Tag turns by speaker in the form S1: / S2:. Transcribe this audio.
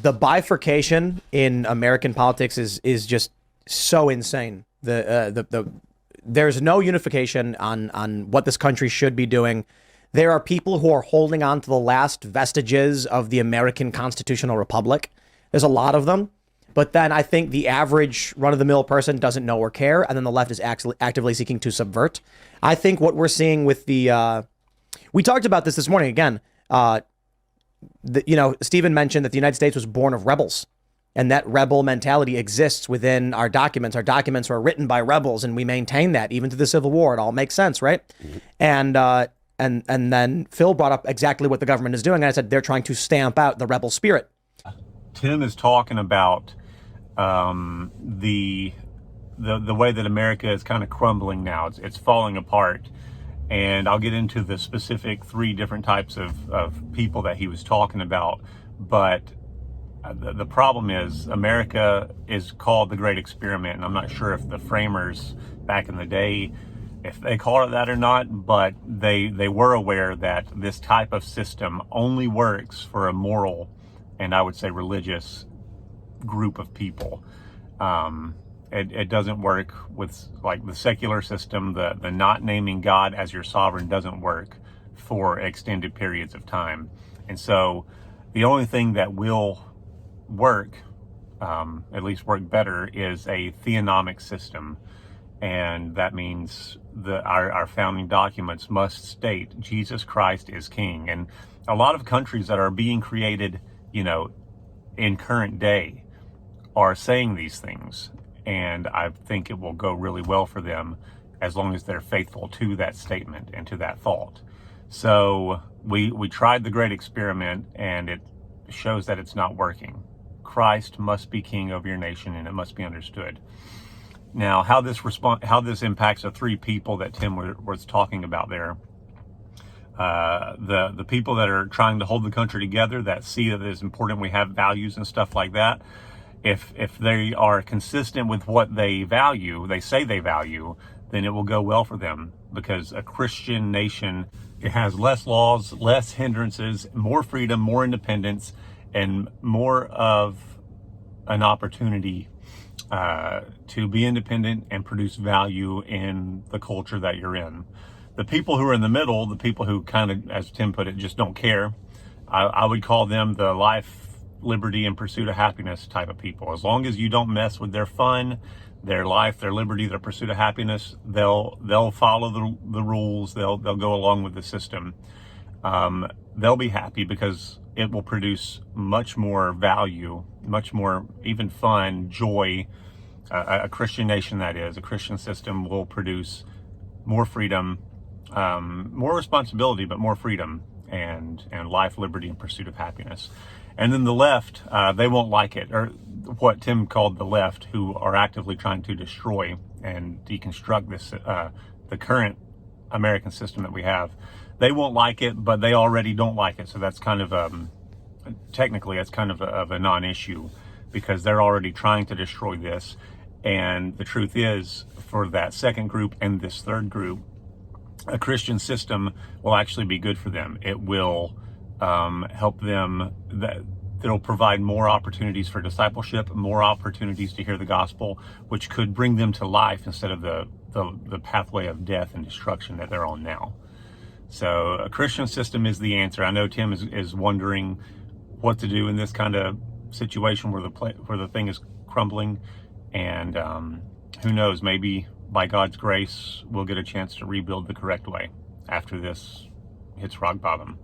S1: the bifurcation in American politics is just so insane. There's no unification on what this country should be doing. There are people who are holding on to the last vestiges of the American constitutional republic. There's a lot of them. But then I think the average run-of-the-mill person doesn't know or care, and then the left is actively seeking to subvert. I think what we're seeing with we talked about this morning again. Stephen mentioned that the United States was born of rebels, and that rebel mentality exists within our documents. Our documents were written by rebels, and we maintain that even to the Civil War. It all makes sense, right? Mm-hmm. And then Phil brought up exactly what the government is doing, and I said they're trying to stamp out the rebel spirit.
S2: Tim is talking about the way that America is kind of crumbling now. It's falling apart. And I'll get into the specific 3 different types of people that he was talking about. But the problem is America is called the Great Experiment. And I'm not sure if the framers back in the day, if they call it that or not, but they were aware that this type of system only works for a moral and I would say religious group of people. It doesn't work with like the secular system. The not naming God as your sovereign doesn't work for extended periods of time. And so the only thing that will work, at least work better, is a theonomic system. And that means our founding documents must state Jesus Christ is king. And a lot of countries that are being created, in current day are saying these things. And I think it will go really well for them as long as they're faithful to that statement and to that thought. So we tried the Great Experiment, and it shows that it's not working. Christ must be king over your nation, and it must be understood. Now, how this impacts the 3 people that Tim was talking about there. The people that are trying to hold the country together, that see that it's important we have values and stuff like that. If they are consistent with what they say they value, then it will go well for them, because a Christian nation, it has less laws, less hindrances, more freedom, more independence, and more of an opportunity to be independent and produce value in the culture that you're in. The people who are in the middle, the people who kind of, as Tim put it, just don't care, I would call them the life, liberty, and pursuit of happiness type of people. As long as you don't mess with their fun, their life, their liberty, their pursuit of happiness, they'll follow the rules. They'll go along with the system. They'll be happy because it will produce much more value, much more even fun, joy. A Christian nation, that is, a Christian system, will produce more freedom, more responsibility, but more freedom and life, liberty, and pursuit of happiness. And then the left, they won't like it, or what Tim called the left, who are actively trying to destroy and deconstruct this, the current American system that we have. They won't like it, but they already don't like it. So that's kind of, technically, that's kind of a non-issue, because they're already trying to destroy this. And the truth is, for that second group and this third group, a Christian system will actually be good for them. It will help them, it'll provide more opportunities for discipleship, more opportunities to hear the gospel, which could bring them to life instead of the pathway of death and destruction that they're on now. So a Christian system is the answer. I know Tim is wondering what to do in this kind of situation where the thing is crumbling, and who knows, maybe by God's grace we'll get a chance to rebuild the correct way after this hits rock bottom.